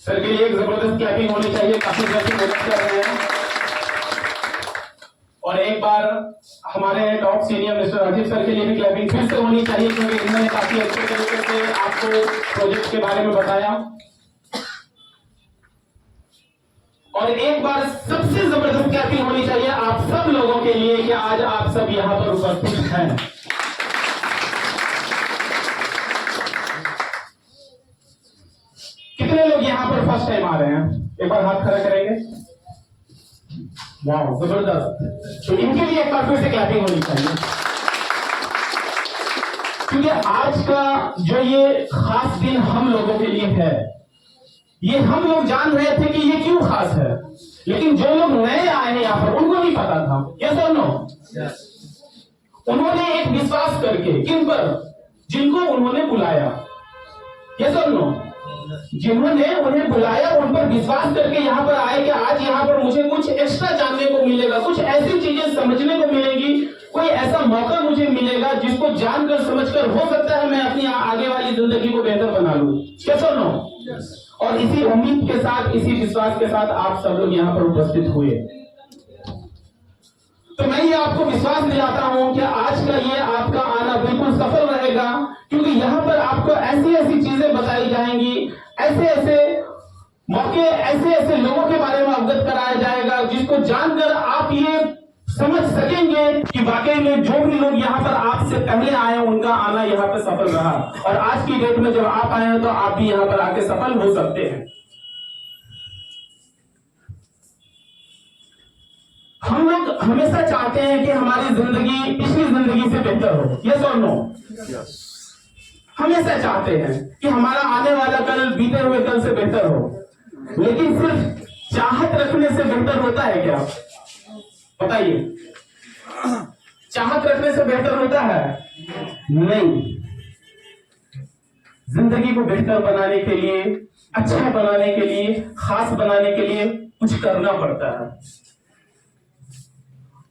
Sir के लिए एक जबरदस्त क्लैपिंग होनी चाहिए, काफी जल्दी मदद कर रहे हैं। और एक बार हमारे top senior mister Rajiv sir के लिए भी क्लैपिंग फिर से होनी चाहिए, क्योंकि इन्होंने काफी अच्छे तरीके से आपको प्रोजेक्ट के बारे में बताया। और एक बार सबसे जबरदस्त क्लैपिंग होनी चाहिए आप सब लोगों के लिए कि आज आप सब यहां पर उपस्थित हैं। कितने लोग यहां पर फर्स्ट टाइम आ रहे हैं? एक बार हाथ खड़ा करेंगे। वाह, जबरदस्त। तो इनके लिए एक बार फिर से क्लैपिंग होनी चाहिए, क्योंकि आज का जो ये खास दिन हम लोगों के लिए है, ये हम लोग जान रहे थे कि ये क्यों खास है, लेकिन जो लोग नए आए हैं यहाँ पर उनको नहीं पता था। यस और नो? उन्होंने एक विश्वास करके किन पर? जिनको उन्होंने बुलाया। यस और नो? जिन्होंने उन्हें बुलाया उन पर विश्वास करके यहाँ पर आए कि आज यहाँ पर मुझे कुछ एक्स्ट्रा जानने को मिलेगा, कुछ ऐसी चीजें समझने को मिलेंगी, कोई ऐसा मौका मुझे मिलेगा जिसको जानकर समझकर हो सकता है मैं अपनी आगे वाली जिंदगी को बेहतर बना लूं। यस और नो? और इसी उम्मीद के साथ, इसी विश्वास के साथ आप सब लोग यहाँ पर उपस्थित हुए। तो मैं ये आपको विश्वास दिलाता हूं कि आज का ये आपका आना बिल्कुल सफल रहेगा, क्योंकि यहाँ पर आपको ऐसी ऐसी चीजें बताई जाएंगी, ऐसे ऐसे मौके, ऐसे ऐसे लोगों के बारे में अवगत कराया जाएगा जिसको जानकर आप ये समझ सकेंगे कि वाकई में जो भी लोग यहाँ पर आपसे पहले आए हैं उनका आना यहाँ पर सफल रहा, और आज की डेट में जब आप आए हैं तो आप भी यहाँ पर आके सफल हो सकते हैं। हम लोग हमेशा चाहते हैं कि हमारी जिंदगी पिछली जिंदगी से बेहतर हो। यस और नो? हमेशा चाहते हैं कि हमारा आने वाला कल बीते हुए कल से बेहतर हो, लेकिन सिर्फ चाहत रखने से बेहतर होता है क्या? बताइए, चाहत रखने से बेहतर होता है? नहीं। जिंदगी को बेहतर बनाने के लिए, अच्छा बनाने के लिए, खास बनाने के लिए कुछ करना पड़ता है।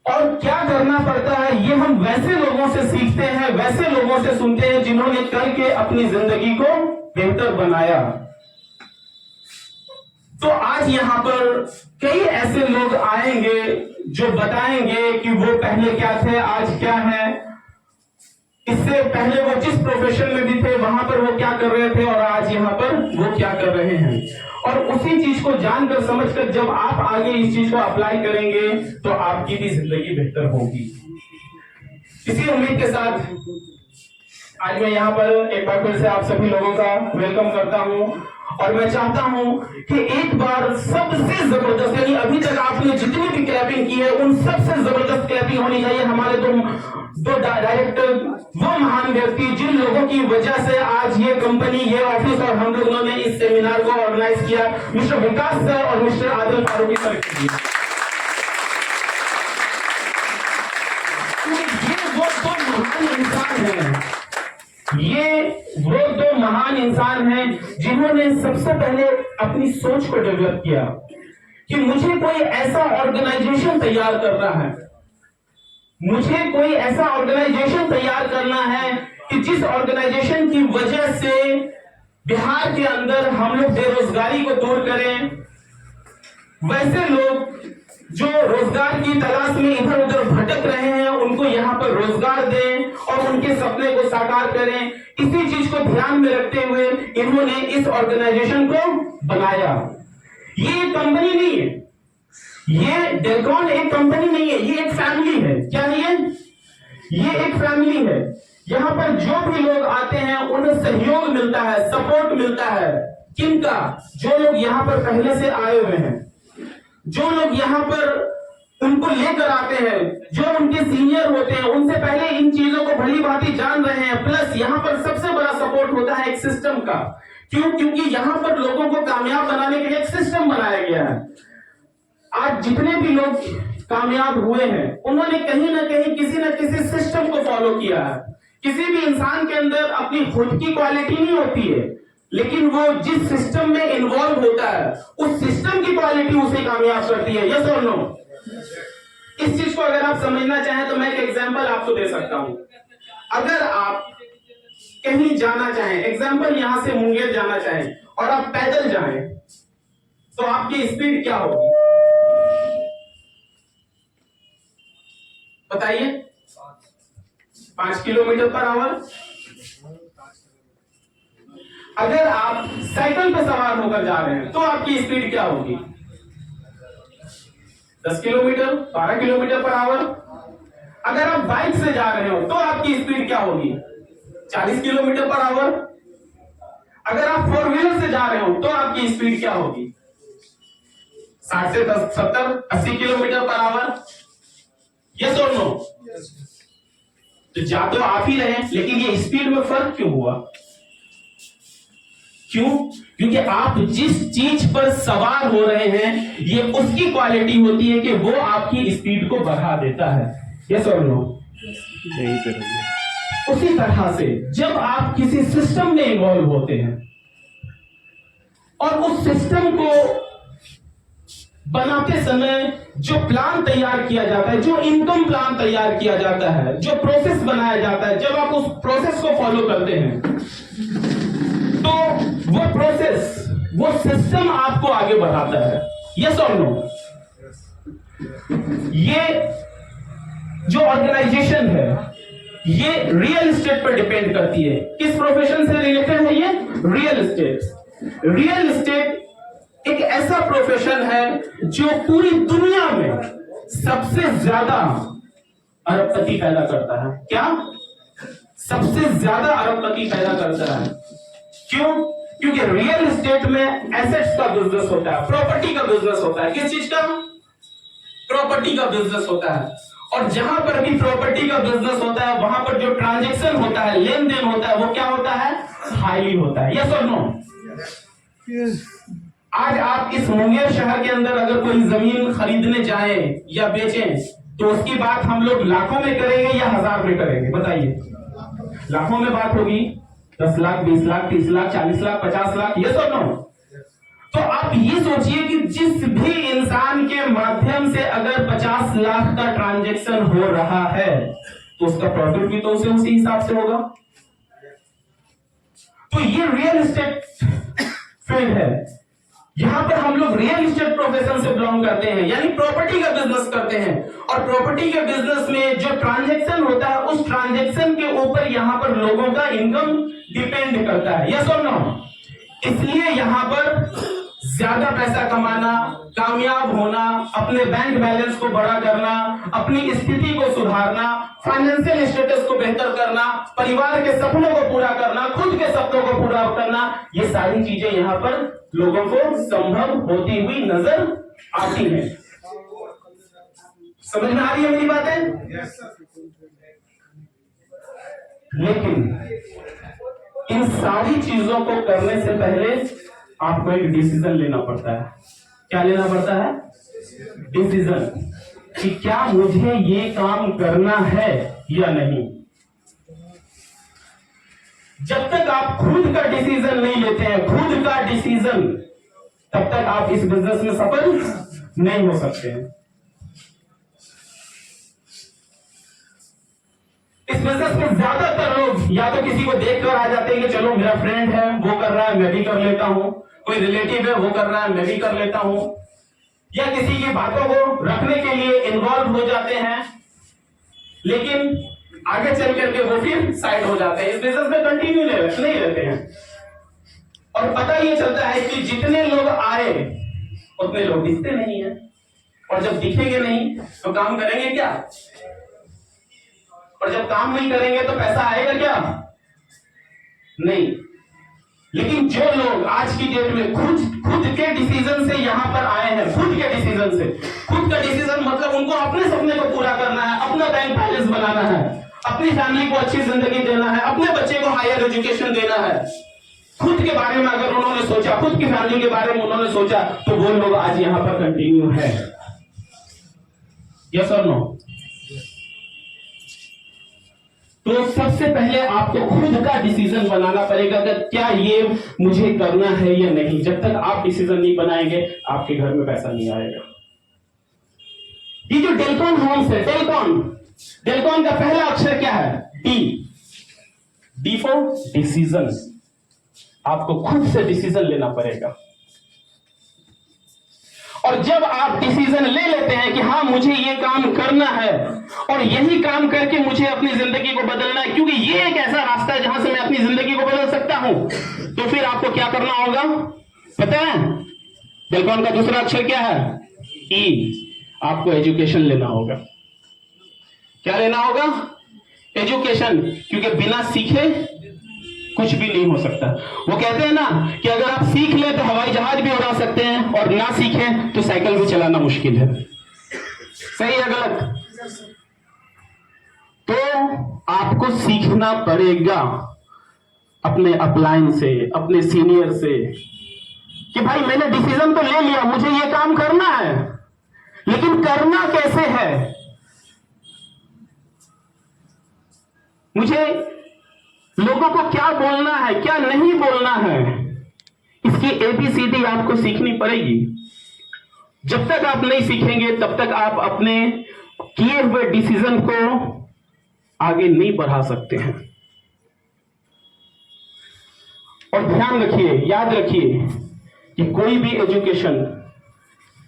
और क्या करना पड़ता है ये हम वैसे लोगों से सीखते हैं, वैसे लोगों से सुनते हैं जिन्होंने करके अपनी जिंदगी को बेहतर बनाया। तो आज यहाँ पर कई ऐसे लोग आएंगे जो बताएंगे कि वो पहले क्या थे, आज क्या है, इससे पहले वो जिस प्रोफेशन में भी थे वहां पर वो क्या कर रहे थे, और आज यहाँ पर वो क्या कर रहे हैं। और उसी चीज को जानकर समझकर जब आप आगे इस चीज को अप्लाई करेंगे तो आपकी भी जिंदगी बेहतर होगी। इसी उम्मीद के साथ आज मैं यहाँ पर एक बार फिर से आप सभी लोगों का वेलकम करता हूँ, और मैं चाहता हूं कि एक बार सबसे जबरदस्त, यानी अभी तक आपने जितनी भी क्लैपिंग की है उन सबसे जबरदस्त क्लैपिंग होनी चाहिए हमारे दो डायरेक्टर, वो महान व्यक्ति जिन लोगों की वजह से आज ये कंपनी, ये ऑफिस और हम लोगों ने इस सेमिनार को ऑर्गेनाइज किया, मिस्टर विकास सर और मिस्टर आदिल फारूकी सर के लिए। ये वो दो महान इंसान हैं जिन्होंने सबसे पहले अपनी सोच को डेवलप किया कि मुझे कोई ऐसा ऑर्गेनाइजेशन तैयार करना है, मुझे कोई ऐसा ऑर्गेनाइजेशन तैयार करना है कि जिस ऑर्गेनाइजेशन की वजह से बिहार के अंदर हम लोग बेरोजगारी को दूर करें, वैसे लोग जो रोजगार की तलाश में इधर उधर भटक रहे हैं उनको यहाँ पर रोजगार दें और उनके सपने को साकार करें। इसी चीज को ध्यान में रखते हुए इन्होंने इस ऑर्गेनाइजेशन को बनाया। ये कंपनी नहीं है, ये डेलकॉन एक कंपनी नहीं है, ये एक फैमिली है। क्या है ये एक फैमिली है। यहाँ पर जो भी लोग आते हैं उन्हें सहयोग मिलता है, सपोर्ट मिलता है। किनका? जो लोग यहाँ पर पहले से आए हुए हैं, जो लोग यहाँ पर उनको लेकर आते हैं, जो उनके सीनियर होते हैं, उनसे पहले इन चीजों को भली भांति जान रहे हैं। प्लस यहाँ पर सबसे बड़ा सपोर्ट होता है एक सिस्टम का। क्यों? क्योंकि यहाँ पर लोगों को कामयाब बनाने के लिए एक सिस्टम बनाया गया है। आज जितने भी लोग कामयाब हुए हैं उन्होंने कहीं ना कहीं किसी न किसी सिस्टम को फॉलो किया है। किसी भी इंसान के अंदर अपनी खुद की क्वालिटी नहीं होती है, लेकिन वो जिस सिस्टम में इन्वॉल्व होता है उस सिस्टम की क्वालिटी उसे कामयाब करती है। यस और नो? इस चीज को अगर आप समझना चाहें तो मैं एक एग्जांपल आपको दे सकता हूं। अगर आप कहीं जाना चाहें, एग्जांपल यहां से मुंगेर जाना चाहें और आप पैदल जाएं, तो आपकी स्पीड क्या होगी बताइए? 5 किलोमीटर पर आवर। अगर आप साइकिल पर सवार होकर जा रहे हैं तो आपकी स्पीड क्या होगी? 10 किलोमीटर, 12 किलोमीटर पर आवर। अगर आप बाइक से जा रहे हो तो आपकी स्पीड क्या होगी? 40 किलोमीटर पर आवर। अगर आप 4 व्हीलर से जा रहे हो तो आपकी स्पीड क्या होगी? 60 से 70, 80 किलोमीटर पर आवर। यस और नो? तो जा तो आप ही रहे, लेकिन ये स्पीड में फर्क क्यों हुआ? क्यों? क्योंकि आप जिस चीज पर सवार हो रहे हैं ये उसकी क्वालिटी होती है कि वो आपकी स्पीड को बढ़ा देता है। यस और नो? उसी तरह से जब आप किसी सिस्टम में इन्वॉल्व होते हैं और उस सिस्टम को बनाते समय जो प्लान तैयार किया जाता है, जो इनकम प्लान तैयार किया जाता है, जो प्रोसेस बनाया जाता है, जब आप उस प्रोसेस को फॉलो करते हैं तो वो प्रोसेस, वो सिस्टम आपको आगे बढ़ाता है। यस और नो? ये जो ऑर्गेनाइजेशन है ये रियल एस्टेट पर डिपेंड करती है। किस प्रोफेशन से रिलेटेड है ये? Real estate. रियल एस्टेट एक ऐसा प्रोफेशन है जो पूरी दुनिया में सबसे ज्यादा अरबपति पैदा करता है। क्या? सबसे ज्यादा अरबपति पैदा करता है। क्यों? क्योंकि रियल एस्टेट में एसेट्स का बिजनेस होता है, प्रॉपर्टी का बिजनेस होता है। किस चीज का? प्रॉपर्टी का बिजनेस होता है। और जहां पर भी प्रॉपर्टी का बिजनेस होता है वहां पर जो ट्रांजैक्शन होता है, लेन देन होता है, वो क्या होता है? हाईली होता है। यस और नो? आज आप इस मुंगेर शहर के अंदर अगर कोई जमीन खरीदने जाए या बेचें तो उसकी बात हम लोग लाखों में करेंगे या 1000 में करेंगे? बताइए। लाखों में बात होगी। 10 लाख, 20 लाख, 30 लाख, 40 लाख, 50 लाख। यस और नो? तो आप ये सोचिए कि जिस भी इंसान के माध्यम से अगर 50 लाख का ट्रांजैक्शन हो रहा है तो उसका प्रॉफिट भी तो उसे उसी हिसाब से होगा। तो ये रियल एस्टेट फील्ड है। यहां पर हम लोग रियल एस्टेट प्रोफेशन से बिलोंग करते हैं, यानी प्रॉपर्टी का बिजनेस करते हैं। और प्रॉपर्टी के बिजनेस में जो ट्रांजैक्शन होता है उस ट्रांजैक्शन के ऊपर यहां पर लोगों का इनकम डिपेंड करता है। यस और नो? इसलिए यहां पर ज्यादा पैसा कमाना, कामयाब होना, अपने बैंक बैलेंस को बड़ा करना, अपनी स्थिति को सुधारना, फाइनेंशियल स्टेटस को बेहतर करना, परिवार के सपनों को पूरा करना, खुद के सपनों को पूरा करना, ये सारी चीजें यहां पर लोगों को संभव होती हुई नजर आती हैं। समझ में आ रही है मेरी बातें? लेकिन इन सारी चीजों को करने से पहले आपको एक डिसीजन लेना पड़ता है। क्या लेना पड़ता है? डिसीजन, कि क्या मुझे ये काम करना है या नहीं। जब तक आप खुद का डिसीजन नहीं लेते हैं, खुद का डिसीजन, तब तक आप इस बिजनेस में सफल नहीं हो सकते हैं। इस बिजनेस में ज्यादातर लोग या तो किसी को देखकर आ जाते हैं कि चलो मेरा फ्रेंड है वो कर रहा है मैं भी कर लेता हूं, कोई रिलेटिव है वो कर रहा है मैं भी कर लेता हूं, या किसी की बातों को रखने के लिए इन्वॉल्व हो जाते हैं, लेकिन आगे चल करके वो फिर साइड हो जाते हैं। इस बिजनेस में कंटिन्यू नहीं रहते हैं। और पता ये चलता है कि जितने लोग आए उतने लोग दिखते नहीं है, और जब दिखेंगे नहीं तो काम करेंगे क्या? और जब काम नहीं करेंगे तो पैसा आएगा क्या? नहीं। लेकिन जो लोग आज की डेट में खुद के डिसीजन से यहां पर आए हैं, खुद के डिसीजन से, खुद का डिसीजन मतलब उनको अपने सपने को पूरा करना है, अपना बैंक बैलेंस बनाना है, अपनी फैमिली को अच्छी जिंदगी देना है, अपने बच्चे को हायर एजुकेशन देना है, खुद के बारे में अगर उन्होंने सोचा, खुद की फैमिली के बारे में उन्होंने सोचा, तो वो लोग आज यहां पर कंटिन्यू है। यस और नो? तो सबसे पहले आपको खुद का डिसीजन बनाना पड़ेगा कि क्या ये मुझे करना है या नहीं। जब तक आप डिसीजन नहीं बनाएंगे आपके घर में पैसा नहीं आएगा। ये जो डेलकॉन होम्स है, डेलकॉन का पहला अक्षर क्या है? D for decision. आपको खुद से डिसीजन लेना पड़ेगा। और जब आप डिसीजन ले लेते हैं कि हाँ मुझे ये काम करना है और यही काम करके मुझे अपनी जिंदगी को बदलना है, क्योंकि ये एक ऐसा रास्ता है जहां से मैं अपनी जिंदगी को बदल सकता हूं, तो फिर आपको क्या करना होगा पता है? डेलकॉन का दूसरा अक्षर क्या है? ई। आपको एजुकेशन लेना होगा। क्या लेना होगा? एजुकेशन, क्योंकि बिना सीखे कुछ भी नहीं हो सकता। वो कहते हैं ना कि अगर आप सीख ले तो हवाई जहाज भी उड़ा सकते हैं और ना सीखे तो साइकिल भी चलाना मुश्किल है। सही है गलत? तो आपको सीखना पड़ेगा अपने अपलाइन से, अपने सीनियर से, कि भाई मैंने डिसीजन तो ले लिया, मुझे ये काम करना है, लेकिन करना कैसे है? मुझे लोगों को क्या बोलना है, क्या नहीं बोलना है, इसकी ABCD आपको सीखनी पड़ेगी। जब तक आप नहीं सीखेंगे तब तक आप अपने किए हुए डिसीजन को आगे नहीं बढ़ा सकते हैं। और ध्यान रखिए, याद रखिए कि कोई भी एजुकेशन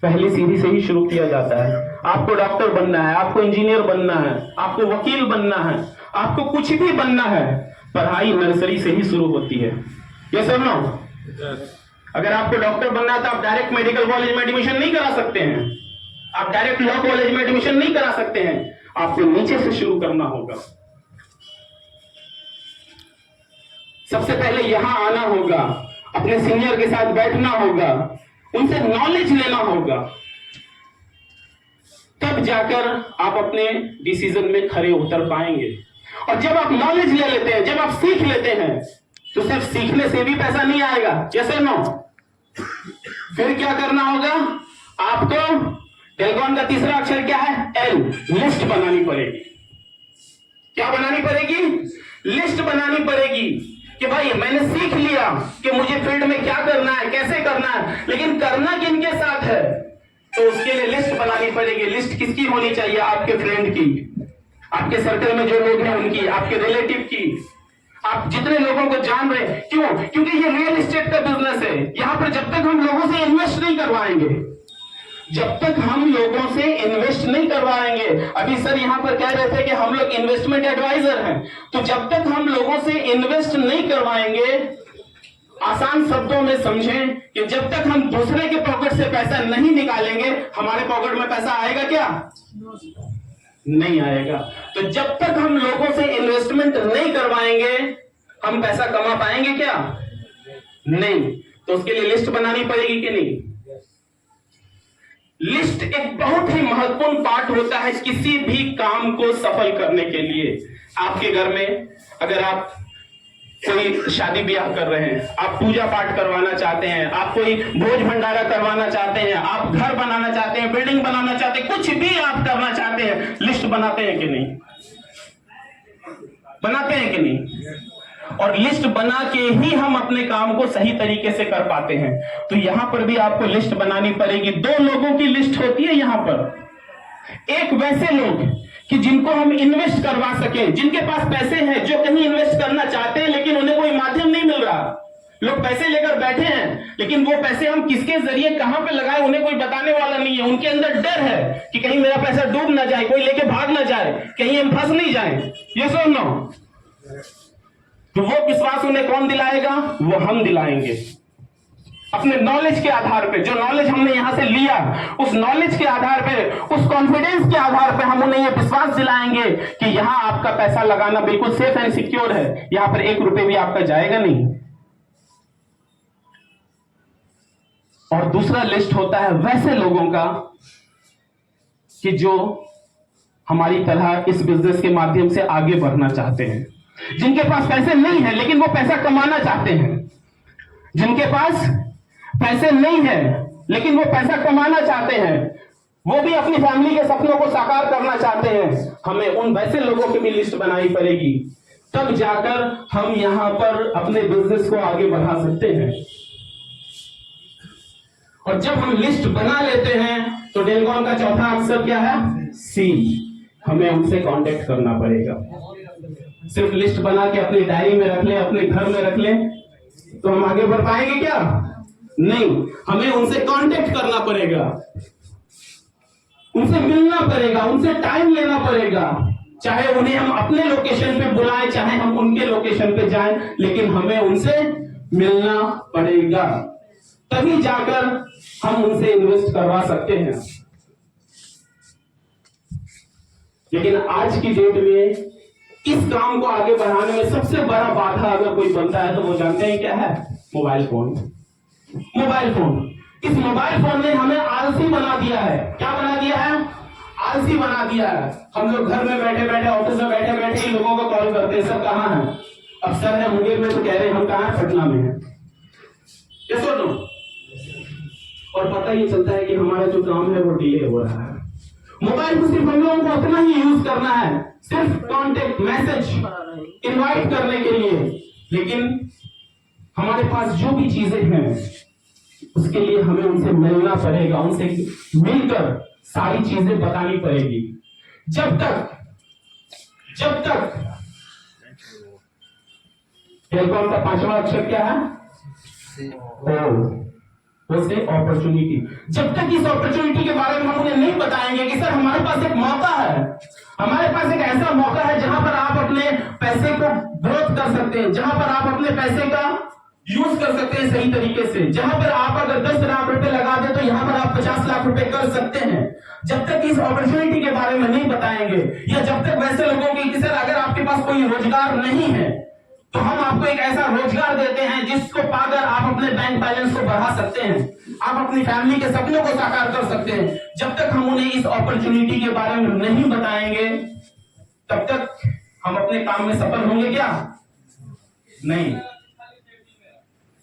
पहली सीढ़ी से ही शुरू किया जाता है। आपको डॉक्टर बनना है, आपको इंजीनियर बनना है, आपको वकील बनना है, आपको कुछ भी बनना है, पढ़ाई नर्सरी से ही शुरू होती है। ये सर नो? अगर आपको डॉक्टर बनना है तो आप डायरेक्ट मेडिकल कॉलेज में एडमिशन नहीं करा सकते हैं, आप डायरेक्ट लॉ कॉलेज में एडमिशन नहीं करा सकते हैं, आपको नीचे से शुरू करना होगा। सबसे पहले यहां आना होगा, अपने सीनियर के साथ बैठना होगा, उनसे नॉलेज लेना होगा, तब जाकर आप अपने डिसीजन में खरे उतर पाएंगे। और जब आप नॉलेज ले लेते हैं, जब आप सीख लेते हैं, तो सिर्फ सीखने से भी पैसा नहीं आएगा। जैसे नो, फिर क्या करना होगा आपको? डेलकॉन का तीसरा अक्षर क्या है? एल। लिस्ट बनानी पड़ेगी। क्या बनानी पड़ेगी? लिस्ट बनानी पड़ेगी कि भाई मैंने सीख लिया कि मुझे फील्ड में क्या करना है, कैसे करना है, लेकिन करना किनके साथ है, तो उसके लिए लिस्ट बनानी पड़ेगी। लिस्ट किसकी होनी चाहिए? आपके फ्रेंड की, आपके सर्कल में जो लोग हैं उनकी, आपके रिलेटिव की, आप जितने लोगों को जान रहे हैं। क्यों? क्योंकि ये रियल एस्टेट का बिजनेस है। यहां पर जब तक हम लोगों से इन्वेस्ट नहीं करवाएंगे, जब तक हम लोगों से इन्वेस्ट नहीं करवाएंगे, अभी सर यहां पर कह रहे थे कि हम लोग इन्वेस्टमेंट एडवाइजर हैं, तो जब तक हम लोगों से इन्वेस्ट नहीं करवाएंगे, आसान शब्दों में समझें कि जब तक हम दूसरे के पॉकेट से पैसा नहीं निकालेंगे, हमारे पॉकेट में पैसा आएगा क्या? नहीं आएगा। तो जब तक हम लोगों से इन्वेस्टमेंट नहीं करवाएंगे, हम पैसा कमा पाएंगे क्या? नहीं। तो उसके लिए लिस्ट बनानी पड़ेगी कि नहीं? लिस्ट एक बहुत ही महत्वपूर्ण पार्ट होता है किसी भी काम को सफल करने के लिए। आपके घर में अगर आप कोई शादी ब्याह कर रहे हैं, आप पूजा पाठ करवाना चाहते हैं, आप कोई भोज भंडारा करवाना चाहते हैं, आप घर बनाना चाहते हैं, बिल्डिंग बनाना चाहते हैं, कुछ भी आप करना चाहते हैं, लिस्ट बनाते हैं कि नहीं? बनाते हैं कि नहीं? और लिस्ट बना के ही हम अपने काम को सही तरीके से कर पाते हैं। तो यहां पर भी आपको लिस्ट बनानी पड़ेगी। दो लोगों की लिस्ट होती है यहां पर। एक वैसे लोग कि जिनको हम इन्वेस्ट करवा सके, जिनके पास पैसे हैं, जो कहीं इन्वेस्ट करना चाहते हैं लेकिन उन्हें कोई माध्यम नहीं मिल रहा। लोग पैसे लेकर बैठे हैं लेकिन वो पैसे हम किसके जरिए कहां पे लगाएं उन्हें कोई बताने वाला नहीं है। उनके अंदर डर है कि कहीं मेरा पैसा डूब ना जाए, कोई लेके भाग ना जाए, कहीं हम फंस नहीं जाए। ये सुन लो। तो वो विश्वास उन्हें कौन दिलाएगा? वो हम दिलाएंगे अपने नॉलेज के आधार पे। जो नॉलेज हमने यहां से लिया, उस नॉलेज के आधार पे, उस कॉन्फिडेंस के आधार पे हम उन्हें यह विश्वास दिलाएंगे कि यहां आपका पैसा लगाना बिल्कुल सेफ एंड सिक्योर है, यहां पर 1 रुपए भी आपका जाएगा नहीं। और दूसरा लिस्ट होता है वैसे लोगों का कि जो हमारी तरह इस बिजनेस के माध्यम से आगे बढ़ना चाहते हैं, जिनके पास पैसे नहीं है लेकिन वो पैसा कमाना चाहते हैं, जिनके पास पैसे नहीं है लेकिन वो पैसा कमाना चाहते हैं, वो भी अपनी फैमिली के सपनों को साकार करना चाहते हैं। हमें उन वैसे लोगों की भी लिस्ट बनानी पड़ेगी, तब जाकर हम यहां पर अपने बिजनेस को आगे बढ़ा सकते हैं। और जब हम लिस्ट बना लेते हैं तो डेलकॉन का चौथा अक्षर क्या है? सी। हमें उनसे कांटेक्ट करना पड़ेगा। सिर्फ लिस्ट बना के अपनी डायरी में रख ले, अपने घर में रख ले, तो हम आगे बढ़ पाएंगे क्या? नहीं, हमें उनसे कांटेक्ट करना पड़ेगा, उनसे मिलना पड़ेगा, उनसे टाइम लेना पड़ेगा। चाहे उन्हें हम अपने लोकेशन पे बुलाएं, चाहे हम उनके लोकेशन पे जाएं, लेकिन हमें उनसे मिलना पड़ेगा, तभी जाकर हम उनसे इन्वेस्ट करवा सकते हैं। लेकिन आज की डेट में इस काम को आगे बढ़ाने में सबसे बड़ा बाधा अगर कोई बनता है तो वो जानते हैं क्या है? Mobile phone. मोबाइल फोन, इस मोबाइल फोन ने हमें आलसी बना दिया है। क्या बना दिया है? आलसी बना दिया है। हम लोग घर में बैठे बैठे, ऑफिस में बैठे बैठे ही लोगों को कॉल करते हैं, सब कहाँ है? अब सर है मुंगेर में तो कह रहे हैं हम कहाँ है? पटना में है। ये सुनो, और पता ही चलता है कि हमारा जो काम है वो डिले हो रहा है। मोबाइल को सिर्फ हम लोगों को उतना ही यूज करना है, सिर्फ कांटेक्ट, मैसेज, इनवाइट करने के लिए, लेकिन हमारे पास जो भी चीजें हैं उसके लिए हमें उनसे मिलना पड़ेगा, उनसे मिलकर सारी चीजें बतानी पड़ेगी। जब तक टेलीकॉम का 5वां अक्षर क्या है? वो से अपॉर्चुनिटी। जब तक इस अपॉर्चुनिटी के बारे में हम उन्हें नहीं बताएंगे कि सर हमारे पास एक मौका है, हमारे पास एक ऐसा मौका है जहां पर आप अपने पैसे को ग्रोथ कर सकते हैं, जहां पर आप अपने पैसे का यूज कर सकते हैं सही तरीके से, जहां पर आप अगर 10 लाख रुपए लगा दे तो यहां पर आप 50 लाख रुपए कर सकते हैं। जब तक इस अपॉर्चुनिटी के बारे में नहीं बताएंगे, या जब तक वैसे लोगों की कि सर अगर आपके पास कोई रोजगार नहीं है तो हम आपको एक ऐसा रोजगार देते हैं जिसको पाकर आप अपने बैंक बैलेंस को बढ़ा सकते हैं, आप अपनी फैमिली के सपनों को साकार कर सकते हैं। जब तक हम उन्हें इस अपॉर्चुनिटी के बारे में नहीं बताएंगे तब तक हम अपने काम में सफल होंगे क्या? नहीं।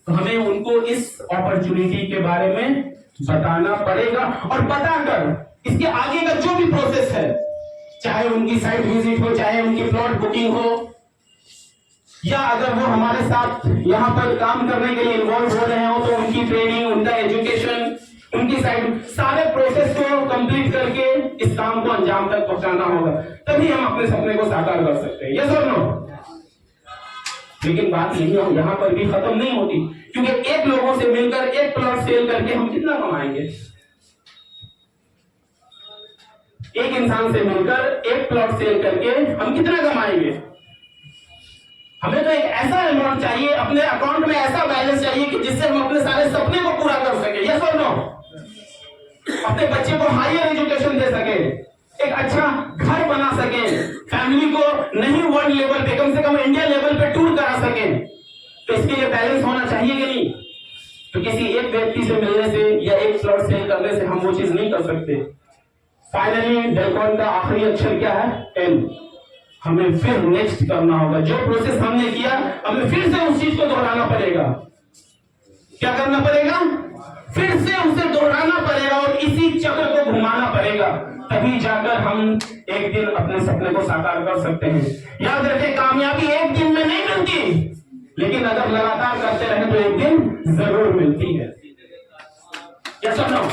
तो हमें उनको इस अपॉर्चुनिटी के बारे में बताना पड़ेगा, और बताकर इसके आगे का जो भी प्रोसेस है, चाहे उनकी साइट विजिट हो, चाहे उनकी प्लॉट बुकिंग हो, या अगर वो हमारे साथ यहाँ पर काम करने के लिए इन्वॉल्व हो रहे हो तो उनकी ट्रेनिंग, उनका एजुकेशन, उनकी साइड, सारे प्रोसेस को कंप्लीट करके इस काम को अंजाम तक पहुंचाना होगा, तभी हम अपने सपने को साकार कर सकते हैं। यस और नो? लेकिन बात यहाँ पर भी खत्म नहीं होती, क्योंकि एक लोगों से मिलकर एक प्लॉट सेल करके हम कितना कमाएंगे? एक इंसान से मिलकर एक प्लॉट सेल करके हम कितना कमाएंगे? हमें तो एक ऐसा अमाउंट चाहिए, अपने अकाउंट में ऐसा बैलेंस चाहिए कि जिससे हम अपने सारे सपने को पूरा कर सके। यस और नो? अपने बच्चे को हायर एजुकेशन दे सके, एक अच्छा घर बना सके, फैमिली को नहीं वर्ल्ड लेवल पे, कम से कम इंडिया लेवल पे टूर करा सके। तो इसके लिए बैलेंस होना चाहिए कि नहीं? तो किसी एक व्यक्ति से मिलने से या एक प्लॉट सेल करने से हम वो चीज नहीं कर सकते। फाइनली डेलकॉन का आखिरी अक्षर क्या है? एल। हमें फिर नेक्स्ट करना होगा, जो प्रोसेस हमने किया हमें फिर से उस चीज को दोहराना पड़ेगा। क्या करना पड़ेगा? फिर से उसे दोहराना पड़ेगा और इसी चक्र को घुमाना पड़ेगा, तभी जाकर हम एक दिन अपने सपने को साकार कर सकते हैं। याद रखें, कामयाबी एक दिन में नहीं मिलती, लेकिन अगर लगातार करते रहे तो एक दिन जरूर मिलती है। क्या सुनो?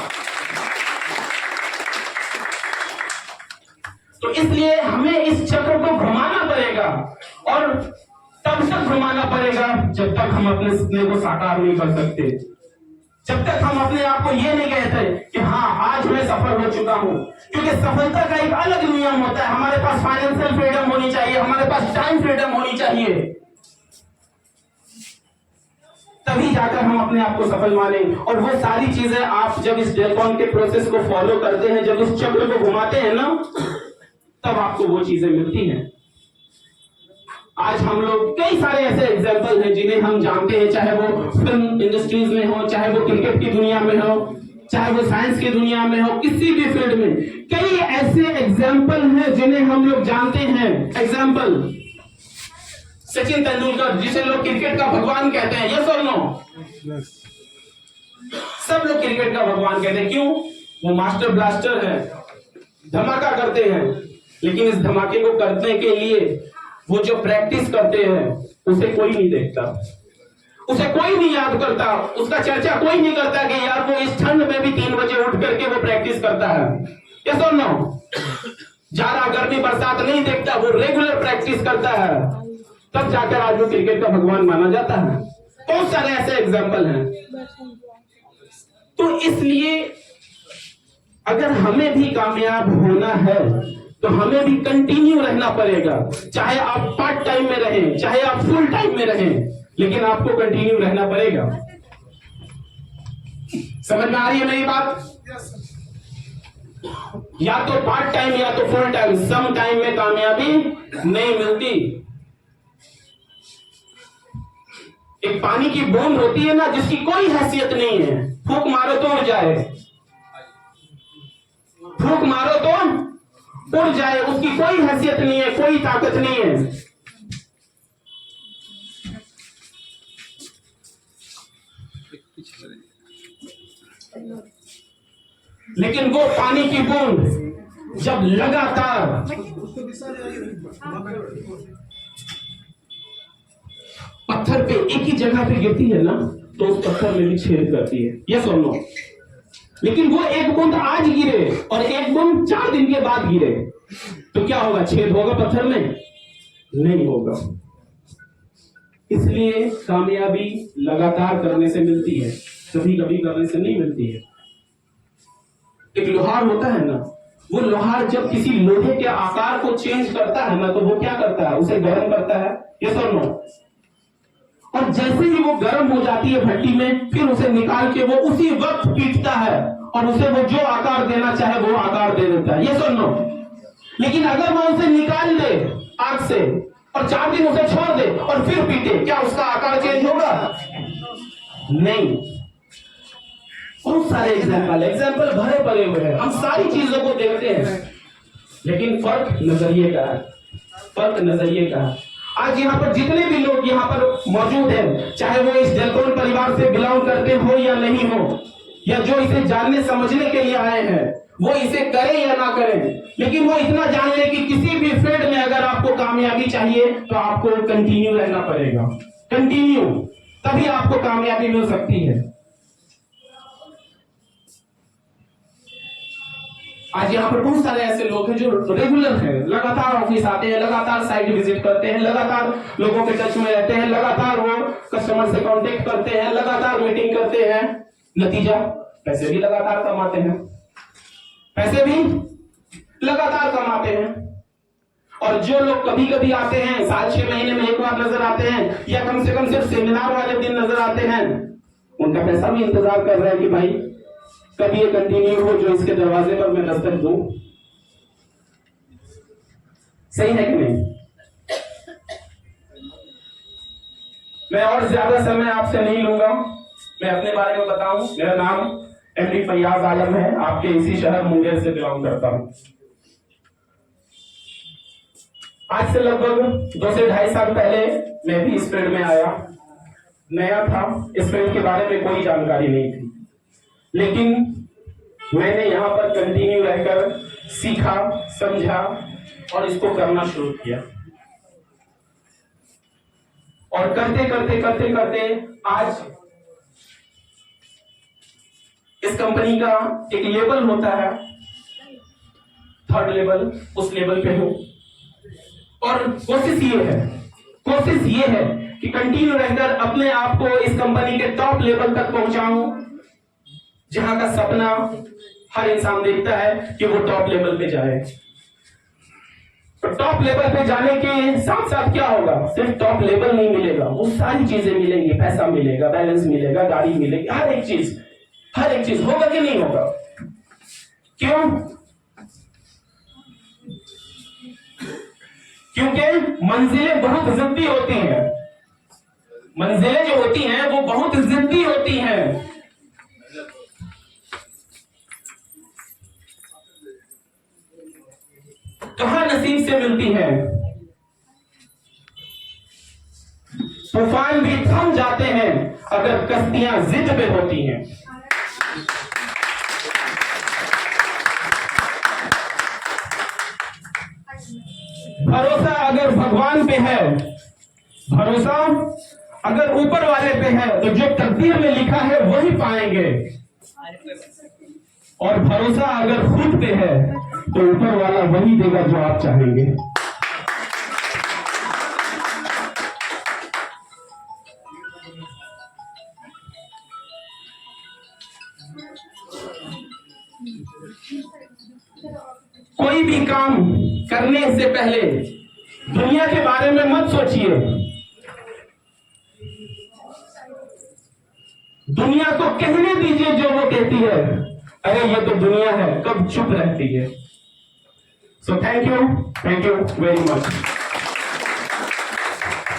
तो इसलिए हमें इस चक्र को घुमाना पड़ेगा, और तब तक घुमाना पड़ेगा जब तक हम अपने सपने को साकार नहीं कर सकते, जब तक हम अपने आप को ये नहीं कहते कि हाँ आज मैं सफल हो चुका हूं। क्योंकि सफलता का एक अलग नियम होता है। हमारे पास फाइनेंशियल फ्रीडम होनी चाहिए, हमारे पास टाइम फ्रीडम होनी चाहिए, तभी जाकर हम अपने आप को सफल माने। और वो सारी चीजें आप जब इस डेलकॉन के प्रोसेस को फॉलो करते हैं, जब इस चक्र को घुमाते हैं ना, तब आपको वो चीजें मिलती हैं। आज हम लोग कई सारे ऐसे एग्जाम्पल हैं जिन्हें हम जानते हैं, चाहे वो फिल्म इंडस्ट्रीज में हो, चाहे वो क्रिकेट की दुनिया में हो, चाहे वो साइंस की दुनिया में हो, किसी भी फील्ड में कई ऐसे एग्जाम्पल हैं जिन्हें हम लोग जानते हैं। एग्जाम्पल सचिन तेंदुलकर, जिसे लोग क्रिकेट का भगवान कहते हैं। यस और नो? सब लोग क्रिकेट का भगवान कहते हैं। क्यों? वो मास्टर ब्लास्टर है, धमाका करते हैं, लेकिन इस धमाके को करने के लिए वो जो प्रैक्टिस करते हैं उसे कोई नहीं देखता, उसे कोई नहीं याद करता, उसका चर्चा कोई नहीं करता कि यार वो इस ठंड में भी 3 बजे उठ करके वो प्रैक्टिस करता है। यस और नो? ज्यादा गर्मी बरसात नहीं देखता, वो रेगुलर प्रैक्टिस करता है, तब जाकर आज वो क्रिकेट का भगवान माना जाता है। बहुत सारे ऐसे एग्जाम्पल हैं। तो इसलिए अगर हमें भी कामयाब होना है तो हमें भी कंटिन्यू रहना पड़ेगा। चाहे आप पार्ट टाइम में रहें, चाहे आप फुल टाइम में रहें, लेकिन आपको कंटिन्यू रहना पड़ेगा। समझ में आ रही है मेरी बात? या तो पार्ट टाइम या तो फुल टाइम, सम टाइम में कामयाबी नहीं मिलती। एक पानी की बूंद होती है ना, जिसकी कोई हैसियत नहीं है, फूंक मारो तो उड़ जाए, फूंक मारो तो उड़ जाए, उसकी कोई हैसियत नहीं है, कोई ताकत नहीं है। लेकिन वो पानी की बूंद जब लगातार पत्थर पे एक ही जगह पे गिरती है ना, तो उस पत्थर में भी छेद करती है, यस और नो। लेकिन वो एक बूंद आज गिरे और एक बूंद 4 दिन के बाद गिरे, तो क्या होगा? छेद होगा पत्थर में? नहीं होगा। इसलिए कामयाबी लगातार करने से मिलती है, कभी कभी करने से नहीं मिलती है। एक लोहार होता है ना, वो लोहार जब किसी लोहे के आकार को चेंज करता है ना, तो वो क्या करता है? उसे गर्म करता है, यस और नो। और जैसे ही वो गर्म हो जाती है भट्टी में, फिर उसे निकाल के वो उसी वक्त पीटता है और उसे वो जो आकार देना चाहे वो आकार दे देता है, यस और नो। लेकिन अगर वो उसे निकाल दे आग से और 4 दिन उसे छोड़ दे और फिर पीटे, क्या उसका आकार चेंज होगा? नहीं। बहुत सारे एग्जाम्पल भरे पड़े हुए हैं, हम सारी चीजों को देखते हैं, लेकिन फर्क नजरिए का है, फर्क नजरिए का है। आज यहाँ पर जितने भी लोग यहाँ पर मौजूद हैं, चाहे वो इस डेल्टोन परिवार से बिलोंग करते हो या नहीं हो, या जो इसे जानने समझने के लिए आए हैं, वो इसे करें या ना करें, लेकिन वो इतना जान ले कि किसी भी फील्ड में अगर आपको कामयाबी चाहिए तो आपको कंटिन्यू रहना पड़ेगा, कंटिन्यू, तभी आपको कामयाबी मिल सकती है। आज यहाँ पर बहुत सारे ऐसे लोग हैं जो रेगुलर हैं, लगातार ऑफिस आते हैं, लगातार साइट विजिट करते हैं, लगातार लोगों के टच में रहते हैं, लगातार वो कस्टमर से कांटेक्ट करते हैं, लगातार मीटिंग करते हैं। नतीजा, पैसे भी लगातार कमाते हैं, पैसे भी लगातार कमाते हैं। और जो लोग कभी कभी आते हैं, साल 6 महीने में एक बार नजर आते हैं, या कम से कम सिर्फ सेमिनार वाले दिन नजर आते हैं, उनका पैसा भी इंतजार कर रहा है कि भाई कभी ये कंटिन्यू हो, जो इसके दरवाजे पर मैं दस्तक दूं। सही है कि नहीं? मैं और ज्यादा समय आपसे नहीं लूंगा, मैं अपने बारे में बताऊं। मेरा नाम एमडी फैयाज आलम है, आपके इसी शहर मुंगेर से बिलोंग करता हूं। आज से लगभग 2 से 2.5 साल पहले मैं भी इस फील्ड में आया, नया था, इस फील्ड के बारे में कोई जानकारी नहीं थी, लेकिन मैंने यहाँ पर कंटिन्यू रहकर सीखा, समझा और इसको करना शुरू किया। और करते करते करते करते आज इस कंपनी का एक लेवल होता है, 3rd लेवल, उस लेवल पे हूं। और कोशिश ये है कि कंटिन्यू रहकर अपने आप को इस कंपनी के टॉप लेवल तक पहुंचाऊं, जहां का सपना हर इंसान देखता है कि वो टॉप लेवल पे जाए। तो टॉप लेवल पे जाने के साथ साथ क्या होगा? सिर्फ टॉप लेवल नहीं मिलेगा, वो सारी चीजें मिलेंगी, पैसा मिलेगा, बैलेंस मिलेगा, गाड़ी मिलेगी, हर एक चीज होगा कि नहीं होगा? क्यों? क्योंकि मंजिलें बहुत जिद्दी होती हैं, मंजिलें जो होती हैं वो बहुत जिद्दी होती हैं। कहां नसीब से मिलती है? तूफान भी थम जाते हैं अगर कश्तियां जिद पे होती हैं। भरोसा अगर भगवान पे है, भरोसा अगर ऊपर वाले पे है, तो जो तकदीर में लिखा है वही पाएंगे। और भरोसा अगर खुद पे है तो ऊपर वाला वही देगा जो आप चाहेंगे। कोई भी काम करने से पहले दुनिया के बारे में मत सोचिए। दुनिया को कहने दीजिए जो वो कहती है। अरे ये तो दुनिया है, कब चुप रहती है। So thank you very much.